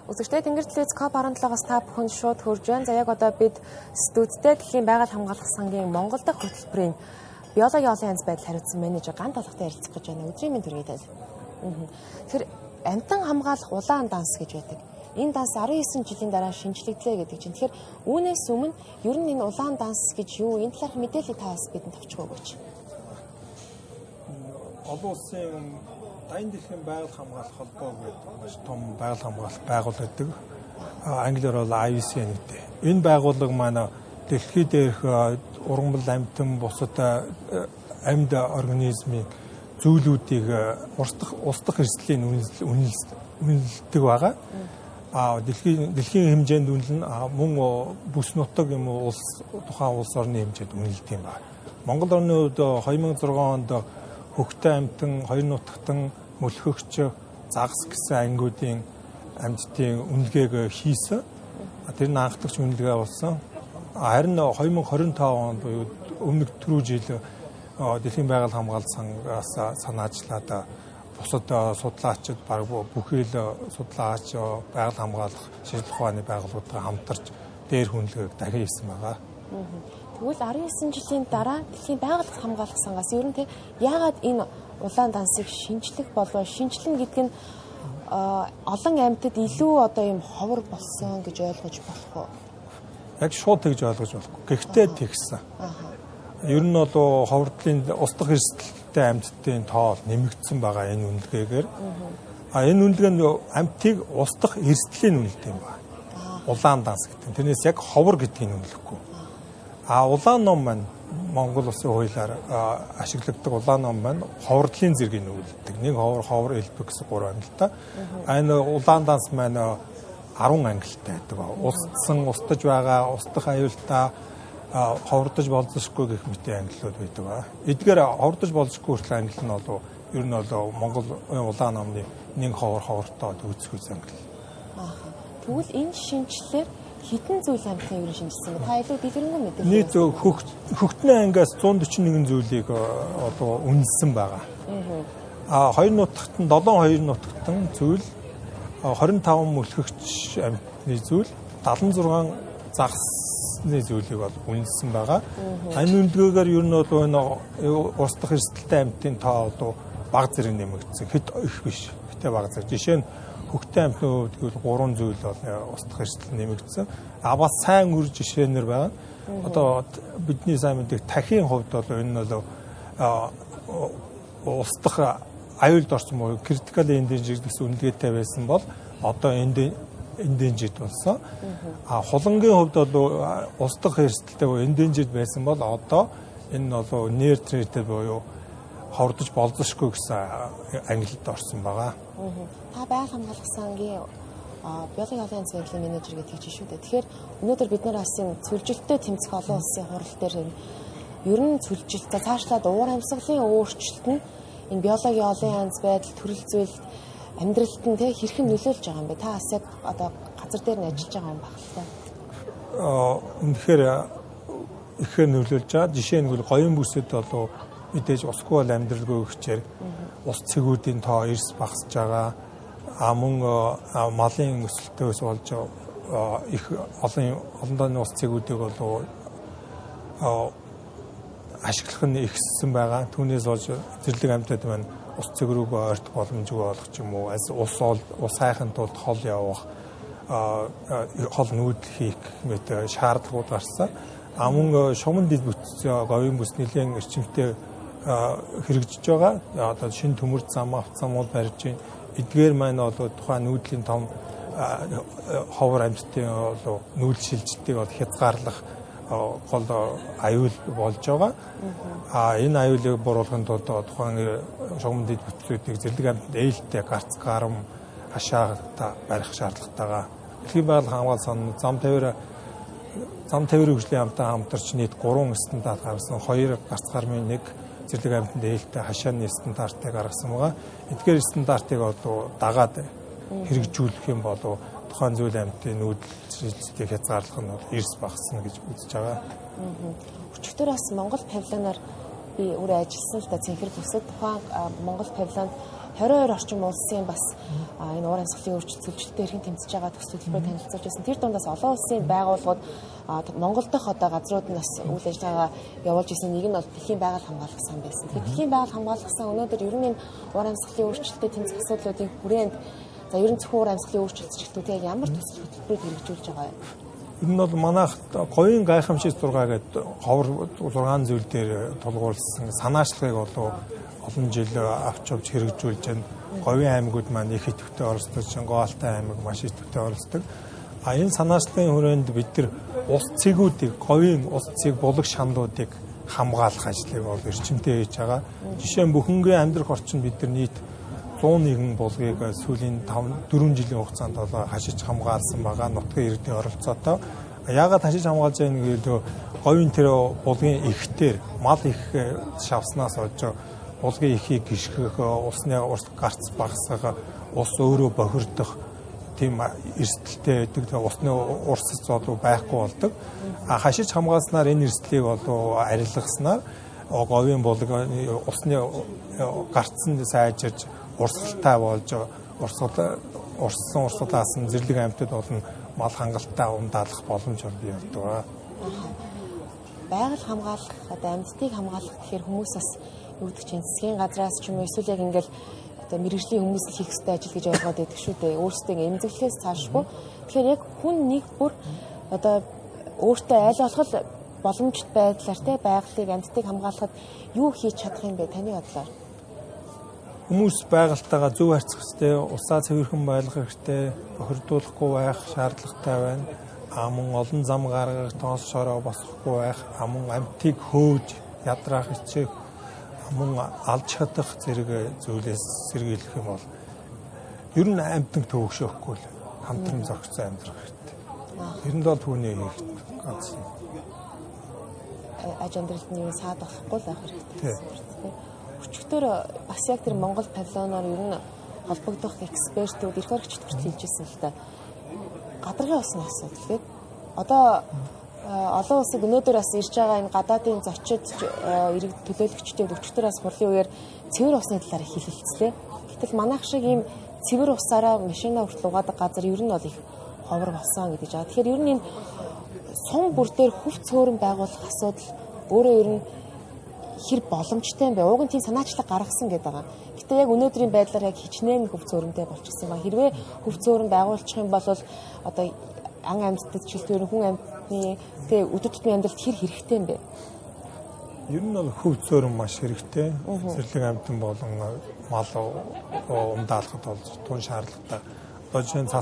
Үзэгчдээ Тэнгэр телевиз COP17-оос та бүхэн шууд хурж байна. За яг одоо бид студидтэй Дэлхийн байгаль хамгаалах сангийн Монгол дахь хөтөлбөрийн биологийн олон янз байдал хариуцсан менежер Гант Толготой ярилцах гэж байна. Өдрийн мэнд хүргэе. Тэгэхээр амтан хамгаалах улаан данс гэж байдаг. Энэ данс 19 жилийн дараа шинжлэгдлээ гэдэг чинь. Тэгэхээр үүнээс өмнө ер нь энэ улаан данс гэж юу? Энэ талаарх мэдээлэл таас бидэнд авчих өгөөч. Олон улсын Дайн дэлхийн байгаль хамгаалах холбоо гэдэг маш том байгаль хамгаалах байгууллага гэдэг. Англиар бол IUCN гэдэг. Энэ байгууллага маань дэлхий дээрх ургамал амьтан бусад амьд организмын зүйлүүдийг устдах эрсдлийн үнэлдэг байгаа. Дэлхийн хэмжээнд үнэлнэ мөн бүс нутаг юм уу тухайн улс орны хэмжээнд үнэлдэг юм байна. Монгол орны хувьд 2006 онд хөгтөө амьтан, хоёр нутагтан, мөлхөгч, загас гэсэн ангиудын амьтдын үнэлгээг хийсэн. Тэр нь анхдагч үнэлгээ болсон. Харин 2025 онд буюу өмнөх түрүү жил Дэлхийн байгаль хамгаалалт сангаас санаачлаад бусад судлаачид баг бүхий л судлаач байгаль хамгаалах шинжилгээ ухааны байгууллагуудтай хамтарч дээр хүнлэгийг дахин хийсэн байгаа. Тэгвэл 19 жилийн дараа Дэлхийн байгаль хамгаалах сангаас ер нь яагаад энэ улаан дансыг шинжлэх болов шинжлэн гэдэг нь олон амьтад илүү одоо юм ховор болсон гэж ойлгож болох уу? Яг шууд тэгж ойлгож болохгүй. Гэхдээ тэгсэн. Ер нь бол ховордлын устдах эрсдэлтэй амьтдын тоо нэмэгдсэн байгаа энэ үнэлгээгээр. Энэ үнэлгээ нь амьтыг устдах эрсдлийн үнэлдэг юм байна. Улаан данс гэдэг. Тэрнээс яг ховор гэдгийг үнэлэхгүй. Улаан ном маань Монгол улсын хуулиар ашиглагддаг улаан ном маань ховордлын зэргийг үнэлдэг. Нэг ховор элбэг гэсэн 3 ангилалтай. Энэ улаан данс маань 10 ангилалтай байдаг. Устдаж байгаа, устдах аюултай, ховордож болзошгүй гэх мэт ангиллууд байдаг. Эдгээр ховордож болзошгүй хүртэл ангил нь бол ер нь бол Монгол улаан номны нэг ховортой үүсгэх ангил. Тэгвэл энэ шинжилгээр хитэн зүйл амьтны ер нь шинжилсэн бэ? Та илүү дэлгэрэнгүй мэдээлэл. Нийт хөгтний ангиас 141 зүйлийг одоо үнэлсэн байгаа. Хоёр нутагт нь 7 нутагтан зүйл 25 мөлхөгч амьтны зүйл 76 загасны зүйлийг бол үнэлсэн байгаа. Энэ үнэлгээгээр ер нь бол энэ устдах эрсдэлтэй амьтын тоо одоо бага зэрэг нэмэгдсэн. Хэд их биш. Гэтэ бага зэрэг. Жишээ нь хөгтөө амьтны хувьд гэвэл 3 зүйл бол устдах эрсдэл нэмэгдсэн. Бас сайн үр жишээнэр байгаа. Одоо бидний сайн мэддэг тахийн хувьд бол энэ бол устдах аюулд орсон буюу critical endangered гэсэн үнэлгээтэй байсан бол одоо endangered болсон. Хулангийн хувьд бол устдах эрсдэлтэй буюу endangered байсан бол одоо энэ бол near threatened буюу ховордож болзошгүй гэсэн ангилалд орсон байгаа. Та байгаль хамгаалах сангийн биологийн олон янз байдлын менежер гэдэг чинь шүү дээ. Тэгэхээр өнөөдөр бид нар бас энэ цөлжилттэй тэмцэх олон улсын хурал дээр ер нь цөлжилт цаашлаад уур амьсгалын өөрчлөлт нь энэ биологийн олон янз байдал төрөл зүйл амьдралд нь хэрхэн нөлөөлж байгаа юм бэ? Та бас яг одоо газар дээр нь ажиллаж байгаа юм багтал. Үнэхээр ихээр нөлөөлж байгаа. Жишээ нь гоён бүсэд бол мэдээж усгүй бол амьдралгүй гэхээр ус цэгүүдийн тоо эрс багасж байгаа. Мөн малын өсөлтөөс болж их олон дооны ус цэгүүдийг бол ашиглах нь ихссэн байгаа. Түүнээс болж зэрлэг амьтад маань ус цэг рүүгээ ойртох боломжгүй болох ч юм уу. Ус хайхын тулд хол явах, хол нүүдэл хийх мэт шаардлагууд гарсан. Мөн шугамн дэд бүтц говийн бүс нэлийн эрчимтэй хэрэгжиж байгаа. Одоо шинэ төмөр зам авцамууд барьж байна. Эдгээр маань бол тухайн нүүдлийн том ховор амьтдын нүүдэл шилжилтийг хязгаарлах гол аюул болж байгаа. Энэ аюулыг буруулахын тулд тухайн шугамн дэд бүтцүүдийг зэрлэг амьтанд ээлтэй гарц гарам хашаалтаа барих шаардлагатайгаа. Дэлхийн байгаль хамгаалалт сан зам тавир хөгжлийн хамтаа хамтарч нийт 3 стандарт гаргасан. 2 гарц гармын 1 зэрлэг амьтанд ээлтэй хашааны стандартыг гаргасан байгаа. Эдгээр стандартыг дагаад хэрэгжүүлэх юм бол тухайн зүйл амьтын нүүдэл шилжилтийг хязгаарлах нь эрс багасна гэж үзэж байгаа. Өчигдөр бас Монгол павильоноор би өөрөө ажилласан л да цэнхэр бүсэд тухайн Монгол павильонд 22 орчим улсын бас энэ уур амьсгалын өөрчлөлтөд эрхэн тэмцэж байгаа төс төлбөрөөр танилцуулж байсан. Тэр дундаас олон улсын байгууллагууд Монгол дахь одоо газрууд нь бас үйл ажиллагаа явуулж исэн. Нэг нь бол Дэлхийн байгаль хамгаалах сан байсан. Тэгэхээр Дэлхийн байгаль хамгаалах сан өнөөдөр ер нь энэ уур амьсгалын өөрчлөлтөд тэмцэх асуудлуудын хүрээнд за ер нь зөвхөн уур амьсгалын өөрчлөлтөд ямар төсөл хөтөлбөрөд хэрэгжүүлж байгаа вэ? Энэ нь бол манайх говийн гайхамшиг 6 гэдэг ховор 6 зүйл дээр тулгуурласан санаачлагыг олон жил авч явж хэрэгжүүлж байна. Говийн аймагуд маань их идэвхтэй оролцдог, Шингоолтай аймаг маш идэвхтэй оролцдог. Энэ санаачлагын хүрээнд бид нар ус цэгүүдийг, говийн ус цэг булаг шанлуудыг хамгаалах ажлыг бол эрчимтэй хийж байгаа. Жишээ нь бүхэнгийн амьдрах орчинд бид нар нийт 101 булгийг сүүлийн 4 жилийн хугацаанд хашиж хамгаалсан байгаа. Нутгийн иргэдийн оролцоотой. Яагаад хашиж хамгаалж байгаа нь гэвэл говийн тэр булгийн ихтер мал их шавснаас олж булгийн ихийг гიშгэх, усны урс гарц багасгах, ус өөрөө бохирдох тийм эрсдэлтэй байдаг. Усны урсц бол байхгүй болдог. Хашиж хамгаалснаар энэ эрсдлийг арилгаснаар говийн булаг усны гарцсан сайжирж урсгалтай болж урссан урсгалаас нь зэрлэг амьтад болон мал хангалттай ундаалах боломж бий болдог. Байгаль хамгаалах, одоо амьтдыг хамгаалах гэхээр хүмүүс бас юу гэдэг чинь засгийн газраас ч юм уу эсвэл яг ингээл одоо мэрэгжлийн хүмүүс л хийх ёстой ажил гэж ойлгоод байдаг шүү дээ. Өөрсдөө эмзэглэхээс цаашгүй. Тэгэхээр яг хүн нэг бүр одоо өөртөө аль болох боломжит байдлаар те байгалыг амьтдыг хамгаалахад юу хийж чадах юм бэ таны бодлоор? Хүмүүс байгальтайгаа зөв харьцах хэрэгтэй, усаа цэвэрхэн байлгах хэрэгтэй, бохирдуулахгүй байх шаардлагатай байна. Мөн олон зам гаргах, тоос шороо босохгүй байх, мөн амьтыг хөөж, ядраах хичээх, мөн алж чадах зэрэг зүйлээс сэргийлэх юм бол ер нь амьтныг төвөгшөөхгүй л хамтран зохицсон амьдрах хэрэгтэй. Ер нь бол түүний хийх ганц юм. Аж амьдралд нь саад болохгүй л байх хэрэгтэй. Өчигдөр бас яг тэр Монгол павильоноор ер нь холбогдох экспертүүд эрх баригчид хэлжсэн л та. Гадаргын усны асуудал гээд одоо олон улсыг өнөөдөр бас ирж байгаа энэ гадаадын зочид иргэд төлөөлөгчдийн өчигдөр бас хурлын үеэр цэвэр усны талаар хэлэлцлээ. Гэтэл манайх шиг ийм цэвэр усаараа машина хүртэл угаадаг газар ер нь бол их ховор болсон гэдэг жаа. Тэгэхээр ер нь энэ сум бүр дээр хөв цөөрөн байгуулах асуудал өөрөө ер нь хэр боломжтой юм бэ? Уугын тийм санаачлаг гаргасан гэдэг байгаа. Гэтэ яг өнөөдрийн байдлаар яг хичнээн хөв цөөрөнтэй болчихсон ба. Хэрвээ хөв цөөрөн байгуулчих юм бол одоо ан амьтдад чөлтөөр хүн амьтны тэгээ өдөр тутмын амьдралд хэр хэрэгтэй юм бэ? Ер нь бол хөв цөөрөн маш хэрэгтэй. Зэрлэг амьтан болон мал ундаалахад бол тун шаардлагатай. Одоо жишээ нь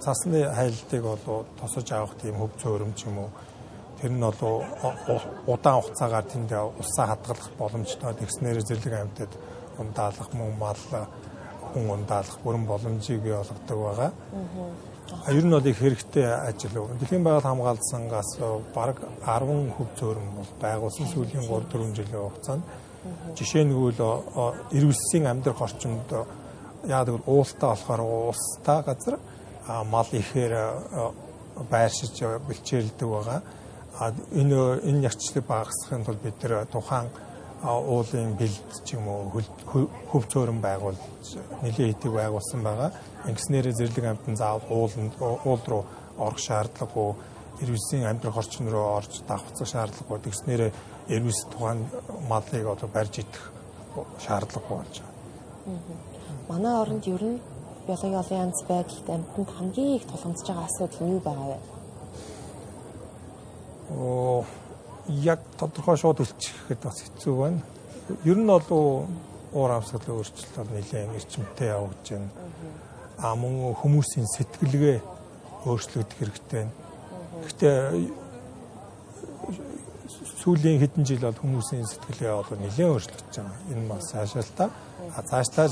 цасны хайлтыг бол тосож авах тийм хөв цөөрөм ч юм уу. Тэр нь бол удаан хугацаагаар тэнд усаа хадгалах боломжтой. Тэгснээр зэрлэг амьтад ундаалах, мөн мал хүн ундаалах бүрэн боломжийг бий болгодог байгаа. Ер нь бол их хэрэгтэй ажил. Дэлхийн байгаль хамгаалалт сангаас бараг 10 хөв цөөрөм бол байгуулсан сүүлийн 3-4 жилийн хугацаанд. Жишээ нь ирвэлсийн амьдрах орчинд яг л уултаа болохоор устаа газар мал ихээр байршиж бэлчээлдэг байгаа. Энэ ягчлыг багасгахын тулд бид нэр тухайн уулын бэлд ч юм уу хөв цөөрөн байгуулж нэлээд идэг байгуулсан байгаа. Ингэснээр зэрлэг амьтан заавал уул руу орох шаардлагагүй, ирвэлсийн амьдрах орчин руу орж давхцах шаардлагагүй. Тэгснээр ирвэлс тухайн малыг барьж идэх шаардлагагүй болж байгаа. Манай оронд ер нь биологийн олон янз байдалд амьтанд хамгийн их тулгамдж байгаа асуудал нь юу байгаа вэ? Яг тодорхой шууд хэлчихэхэд бас хэцүү байна. Ер нь бол уур амьсгалын өөрчлөлт бол нэлээд эрчимтэй явагдаж байна. Мөн хүмүүсийн сэтгэлгээ өөрчлөгдөх хэрэгтэй. Гэхдээ сүүлийн хэдэн жил бол хүмүүсийн сэтгэлгээ бол нэлээд өөрчлөгдөж байгаа. Энэ бас цаашаалтаа цаашлаа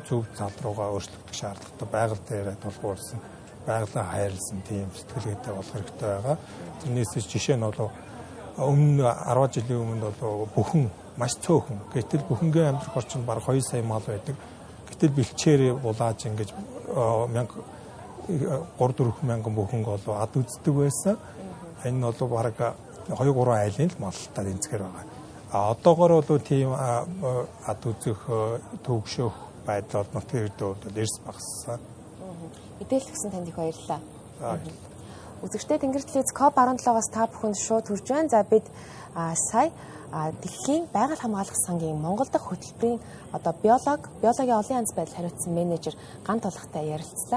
зөв зал руугаа өөрчлөгдөх шаардлагатай. Байгаль дээр тулгуурсан, байгалаа хайрлсан тийм сэтгэлгээтэй болох хэрэгтэй байгаа. Тэрнээс жишээ нь бол өмнө 10 жилийн өмнө бол бүхэн маш цөөхөн. Гэтэл бүхэнгийн амьдрах орчинд бараг 2 сая мал байдаг. Гэтэл бэлчээр булааж ингэж 3-4 мянган бүхэн бол ад үздэг байсан. Энэ бол бараг 2-3 айлын л малтай тэнцгэр байгаа. Одоогоор бол тийм ад үзэх, төгшөх, байдал бол нутгийн иргэдийн хувьд эрс багассан. Мэдээлэл өгсөн танд их баярлалаа. Үзэгчтэй Тэнгэр телевиз COP17-оос та бүхэнд шууд хүрж байна. За бид сая Дэлхийн байгаль хамгаалах сангийн Монгол дахь хөтөлбөрийн одоо биологийн олон янз байдал хариуцсан менежер Гант Толготой ярилцлаа.